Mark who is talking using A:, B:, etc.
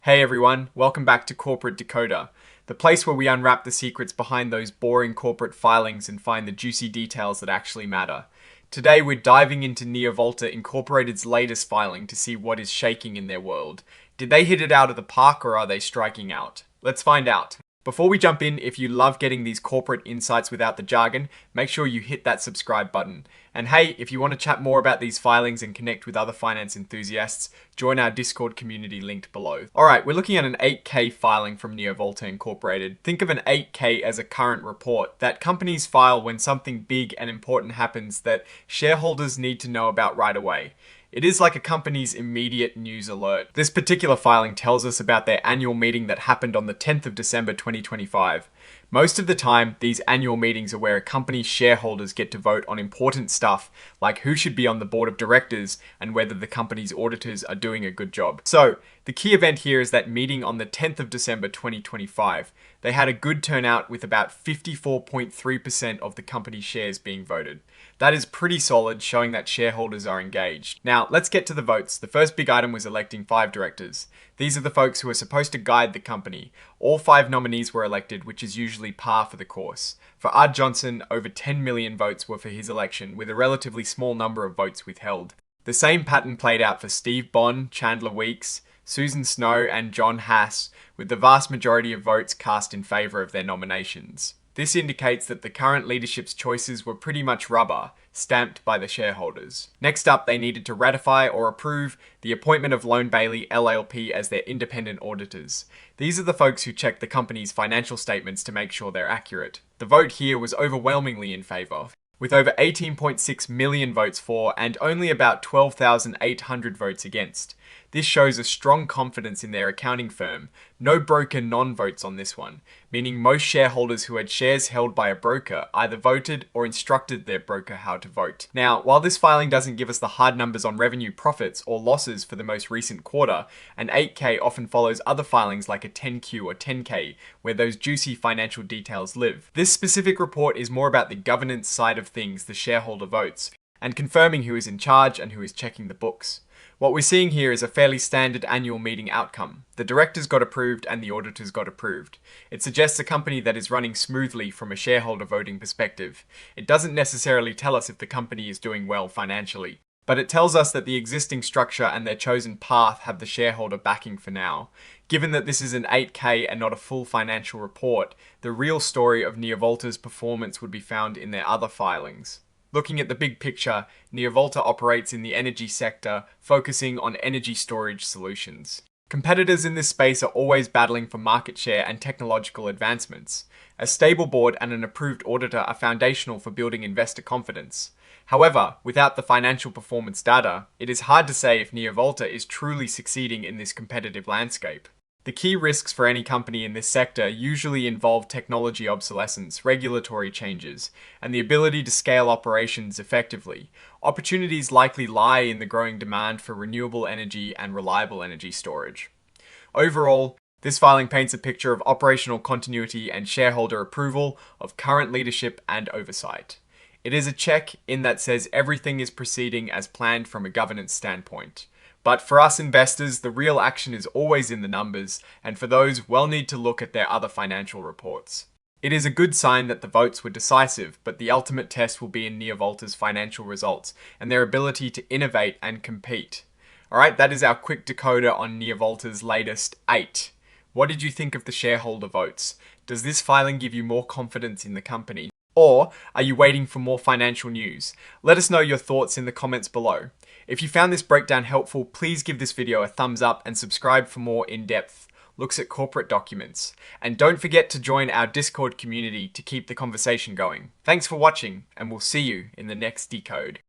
A: Hey everyone, welcome back to Corporate Decoder, the place where we unwrap the secrets behind those boring corporate filings and find the juicy details that actually matter. Today we're diving into NeoVolta Incorporated's latest filing to see what is shaking in their world. Did they hit it out of the park or are they striking out? Let's find out. Before we jump in, if you love getting these corporate insights without the jargon, make sure you hit that subscribe button. And hey, if you want to chat more about these filings and connect with other finance enthusiasts, join our Discord community linked below. Alright, we're looking at an 8K filing from NeoVolta Incorporated. Think of an 8K as a current report that companies file when something big and important happens that shareholders need to know about right away. It is like a company's immediate news alert. This particular filing tells us about their annual meeting that happened on the 10th of December 2025. Most of the time, these annual meetings are where a company's shareholders get to vote on important stuff, like who should be on the board of directors and whether the company's auditors are doing a good job. So, the key event here is that meeting on the 10th of December 2025. They had a good turnout with about 54.3% of the company's shares being voted. That is pretty solid, showing that shareholders are engaged. Now, let's get to the votes. The first big item was electing 5 directors. These are the folks who are supposed to guide the company. All 5 nominees were elected, which is usually par for the course. For Ard Johnson, over 10 million votes were for his election, with a relatively small number of votes withheld. The same pattern played out for Steve Bond, Chandler Weeks, Susan Snow, and John Hass, with the vast majority of votes cast in favour of their nominations. This indicates that the current leadership's choices were pretty much rubber, stamped by the shareholders. Next up, they needed to ratify or approve the appointment of Lone Bailey LLP as their independent auditors. These are the folks who check the company's financial statements to make sure they're accurate. The vote here was overwhelmingly in favour, with over 18.6 million votes for and only about 12,800 votes against. This shows a strong confidence in their accounting firm. No broker non-votes on this one, meaning most shareholders who had shares held by a broker either voted or instructed their broker how to vote. Now, while this filing doesn't give us the hard numbers on revenue, profits, or losses for the most recent quarter, an 8K often follows other filings like a 10Q or 10K, where those juicy financial details live. This specific report is more about the governance side of things, the shareholder votes, and confirming who is in charge and who is checking the books. What we're seeing here is a fairly standard annual meeting outcome. The directors got approved and the auditors got approved. It suggests a company that is running smoothly from a shareholder voting perspective. It doesn't necessarily tell us if the company is doing well financially, but it tells us that the existing structure and their chosen path have the shareholder backing for now. Given that this is an 8K and not a full financial report, the real story of NeoVolta's performance would be found in their other filings. Looking at the big picture, NeoVolta operates in the energy sector, focusing on energy storage solutions. Competitors in this space are always battling for market share and technological advancements. A stable board and an approved auditor are foundational for building investor confidence. However, without the financial performance data, it is hard to say if NeoVolta is truly succeeding in this competitive landscape. The key risks for any company in this sector usually involve technology obsolescence, regulatory changes, and the ability to scale operations effectively. Opportunities likely lie in the growing demand for renewable energy and reliable energy storage. Overall, this filing paints a picture of operational continuity and shareholder approval of current leadership and oversight. It is a check in that says everything is proceeding as planned from a governance standpoint. But for us investors, the real action is always in the numbers, and for those, we'll need to look at their other financial reports. It is a good sign that the votes were decisive, but the ultimate test will be in NeoVolta's financial results and their ability to innovate and compete. Alright, that is our quick decoder on NeoVolta's latest 8. What did you think of the shareholder votes? Does this filing give you more confidence in the company? Or are you waiting for more financial news? Let us know your thoughts in the comments below. If you found this breakdown helpful, please give this video a thumbs up and subscribe for more in-depth looks at corporate documents. And don't forget to join our Discord community to keep the conversation going. Thanks for watching, and we'll see you in the next decode.